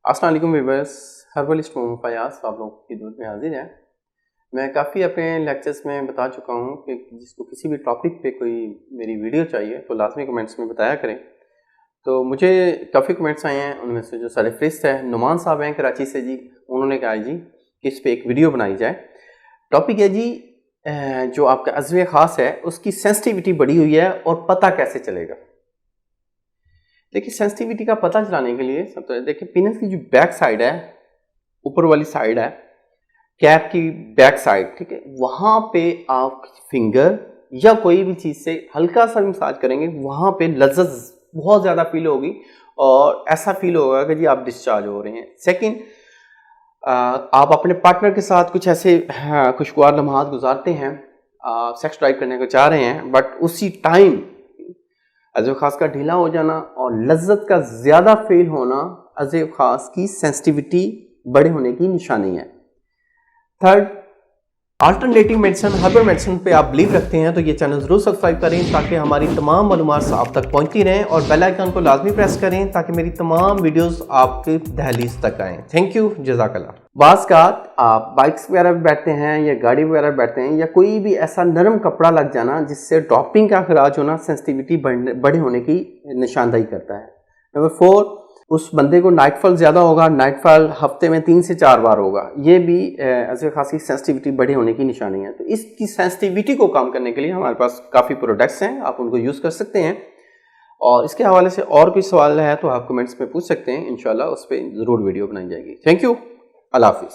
अस्सलाम वालेकुम viewers, herbalist Mohammad Fayaz आप लोगों की खिदमत में हाजिर है। मैं काफ़ी अपने लेक्चर्स में बता चुका हूँ कि जिसको किसी भी टॉपिक पे कोई मेरी वीडियो चाहिए तो लाजमी कमेंट्स में बताया करें। तो मुझे काफ़ी कमेंट्स आए हैं, उनमें से जो सरफरिस्त है नुमान साहब हैं कराची से जी, उन्होंने कहा जी कि इस पर एक वीडियो बनाई जाए। टॉपिक है जी जो आपका अज़्व ख़ास है उसकी सेंसिटिविटी बढ़ी हुई है और पता कैसे चलेगा। देखिए सेंसिटिविटी का पता चलाने के लिए सबसे देखिए पीनस की जो बैक साइड है, ऊपर वाली साइड है कैप की बैक साइड, ठीक है, वहां पे आप फिंगर या कोई भी चीज से हल्का सा मसाज करेंगे, वहां पे लज्जत बहुत ज्यादा फील होगी और ऐसा फील होगा कि जी आप डिस्चार्ज हो रहे हैं। सेकंड, आप अपने पार्टनर के साथ कुछ ऐसे खुशगवार लम्हात गुजारते हैं, सेक्स ड्राइव करने को चाह रहे हैं, बट उसी टाइम अज़्व ख़ास का ढीला हो जाना और लज्जत का ज़्यादा फील होना अज़्व ख़ास की सेंसिटिविटी बड़े होने की निशानी है। Third, alternative medicine, herbal medicine पे आप बिलीव रखते हैं तो ये चैनल ज़रूर सब्सक्राइब करें ताकि हमारी तमाम मालूमात आप तक पहुंचती रहें और बेल आइकन को लाजमी प्रेस करें ताकि मेरी तमाम वीडियोस आपके दहलीज तक आएँ। थैंक यू, जज़ाकल्लाह। बाज़ का आप बाइक्स वगैरह पे बैठते हैं या गाड़ी वगैरह पे बैठते हैं या कोई भी ऐसा नरम कपड़ा लग जाना जिससे ड्रॉपिंग का खराज होना सेंसिटिविटी बड़े होने की निशानदही करता है। नंबर 4, उस बंदे को नाइटफॉल ज़्यादा होगा, नाइटफॉल हफ्ते में 3 से 4 बार होगा, ये भी ऐसे खासी सेंसिटिविटी बड़े होने की निशानी है। तो इसकी सेंसिटिविटी को कम करने के लिए हमारे पास काफ़ी प्रोडक्ट्स हैं, आप उनको यूज़ कर सकते हैं। और इसके हवाले से और कोई सवाल है तो आप कमेंट्स में पूछ सकते हैं, इंशाल्लाह उस पर ज़रूर वीडियो बनाई जाएगी। थैंक यू, अल्लाह हाफिज़।